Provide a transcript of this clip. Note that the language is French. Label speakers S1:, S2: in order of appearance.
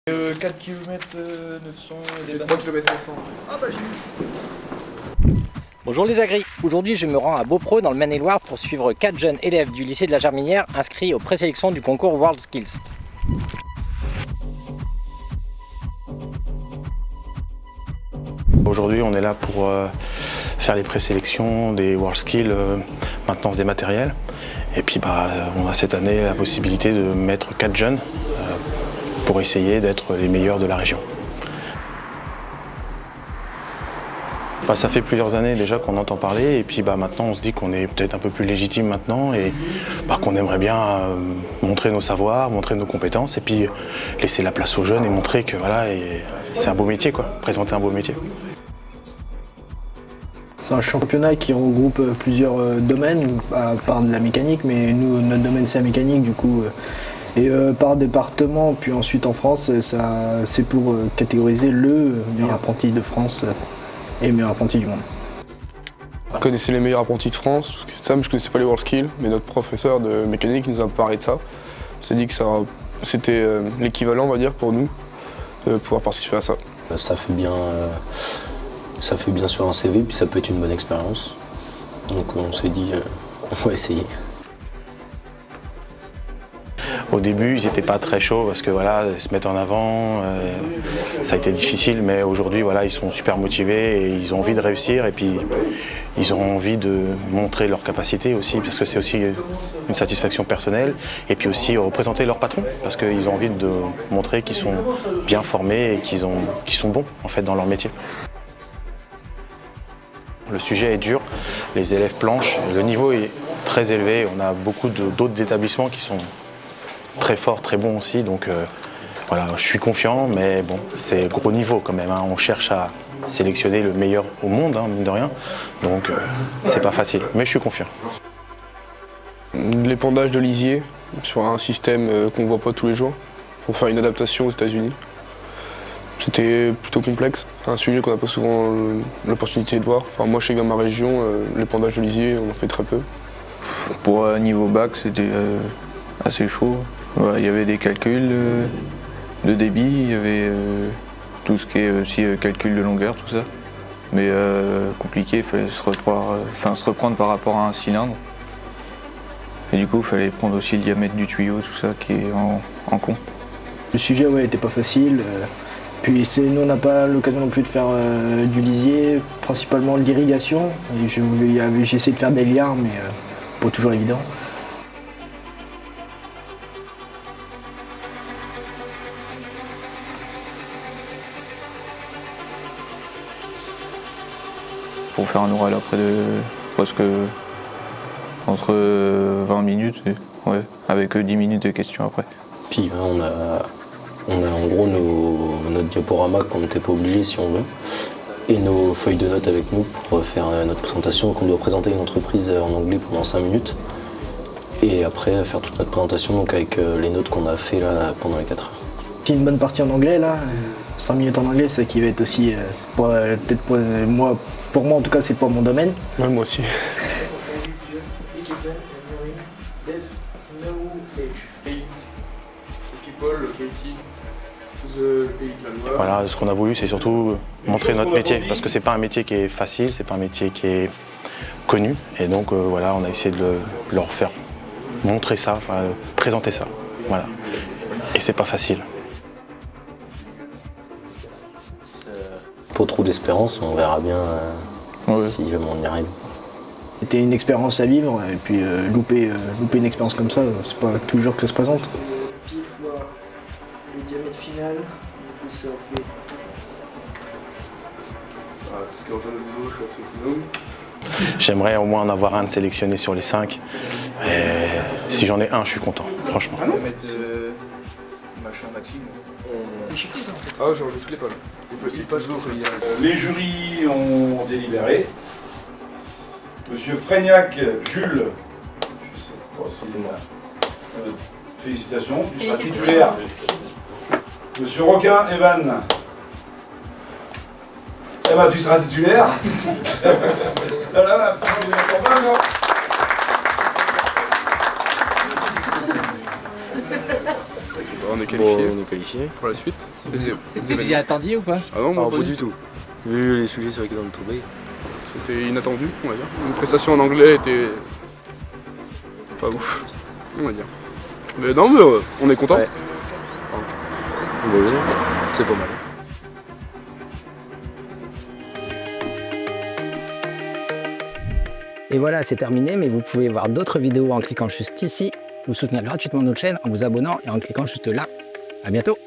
S1: 4 km 900 et des
S2: 3 km 900.
S1: Ah bah j'ai mis 600.
S3: Bonjour les agris, aujourd'hui je me rends à Beaupreux dans le Maine-et-Loire pour suivre 4 jeunes élèves du lycée de la Germinière inscrits aux présélections du concours World Skills.
S4: Aujourd'hui on est là pour faire les présélections des World Skills, maintenance des matériels. Et puis on a cette année la possibilité de mettre 4 jeunes pour essayer d'être les meilleurs de la région. Ça fait plusieurs années déjà qu'on entend parler et puis maintenant on se dit qu'on est peut-être un peu plus légitime maintenant et qu'on aimerait bien montrer nos savoirs, montrer nos compétences et puis laisser la place aux jeunes et montrer que voilà, c'est un beau métier quoi, présenter un beau métier.
S5: C'est un championnat qui regroupe plusieurs domaines, à part de la mécanique, mais nous, notre domaine c'est la mécanique du coup. Et par département, puis ensuite en France, c'est pour catégoriser le meilleur apprenti de France et le meilleur apprenti du monde.
S2: Je connaissais les meilleurs apprentis de France, ça, mais je ne connaissais pas les WorldSkills, mais notre professeur de mécanique nous a parlé de ça. Il s'est dit que c'était l'équivalent, on va dire, pour nous, de pouvoir participer à ça.
S6: Ça fait bien sur un CV, puis ça peut être une bonne expérience. Donc on s'est dit, on va essayer.
S4: Au début, ils n'étaient pas très chauds parce que voilà, se mettre en avant, ça a été difficile, mais aujourd'hui, voilà, ils sont super motivés et ils ont envie de réussir et puis ils ont envie de montrer leurs capacités aussi parce que c'est aussi une satisfaction personnelle et puis aussi représenter leur patron parce qu'ils ont envie de montrer qu'ils sont bien formés et qu'ils sont bons en fait dans leur métier. Le sujet est dur, les élèves planchent, le niveau est très élevé, on a beaucoup d'autres établissements qui sont très fort, très bon aussi, donc voilà, je suis confiant, mais bon, c'est gros niveau quand même, hein. On cherche à sélectionner le meilleur au monde, hein, mine de rien, donc c'est pas facile, mais je suis confiant.
S2: L'épandage de lisier sur un système qu'on voit pas tous les jours, pour faire une adaptation aux États-Unis. C'était plutôt complexe, un sujet qu'on n'a pas souvent l'opportunité de voir. Enfin, moi, je sais que dans ma région, l'épandage de lisier, on en fait très peu.
S1: Pour niveau bac, c'était assez chaud. Voilà, il y avait des calculs de débit, il y avait tout ce qui est aussi calcul de longueur, tout ça. Mais compliqué, il fallait se reprendre par rapport à un cylindre. Et du coup, il fallait prendre aussi le diamètre du tuyau, tout ça, qui est en compte.
S5: Le sujet était pas facile. Puis nous, on n'a pas l'occasion non plus de faire du lisier, principalement de l'irrigation. J'ai essayé de faire des liards, mais pas toujours évident.
S1: Pour faire un oral après de presque entre 20 minutes, ouais, avec 10 minutes de questions après.
S6: Puis on a en gros notre diaporama qu'on n'était pas obligé si on veut, et nos feuilles de notes avec nous pour faire notre présentation. Donc on doit présenter une entreprise en anglais pendant 5 minutes, et après faire toute notre présentation donc avec les notes qu'on a fait là pendant les 4 heures.
S5: C'est une bonne partie en anglais là, 5 minutes en anglais, c'est qui va être aussi, peut-être pour moi en tout cas c'est pas mon domaine.
S2: Ouais, moi aussi.
S4: Voilà, ce qu'on a voulu, c'est surtout montrer notre métier, parce que c'est pas un métier qui est facile, c'est pas un métier qui est connu, et donc voilà, on a essayé de leur faire montrer ça, présenter ça, voilà. Et c'est pas facile.
S6: Pas trop d'espérance, on verra bien si jamais on y arrive.
S5: C'était une expérience à vivre, et puis louper une expérience comme ça, c'est pas toujours que ça se présente.
S7: Pi fois le diamètre final, du coup ça fait...
S2: Tout ce qui est en termes de gauche, c'est autonome.
S4: J'aimerais au moins en avoir un de sélectionné sur les 5. Et si j'en ai un, je suis content, franchement.
S2: Ah, genre toutes les pages.
S8: Les jurys ont délibéré. Monsieur Frégnac Jules, félicitations, tu seras titulaire. Monsieur Roquin Evan, eh ben tu seras titulaire.
S2: on est qualifié
S9: on est qualifié.
S2: pour la suite.
S3: Vous y attendiez ou pas?
S2: Ah non, moi
S9: Pas du tout. Vu les sujets sur lesquels on est tombé.
S2: C'était inattendu, on va dire. Une prestation en anglais était pas ouf, on va dire. Mais non, mais on est content.
S9: Ouais. Oui, c'est pas mal.
S3: Et voilà, c'est terminé, mais vous pouvez voir d'autres vidéos en cliquant juste ici, ou soutenir gratuitement notre chaîne en vous abonnant et en cliquant juste là. À bientôt!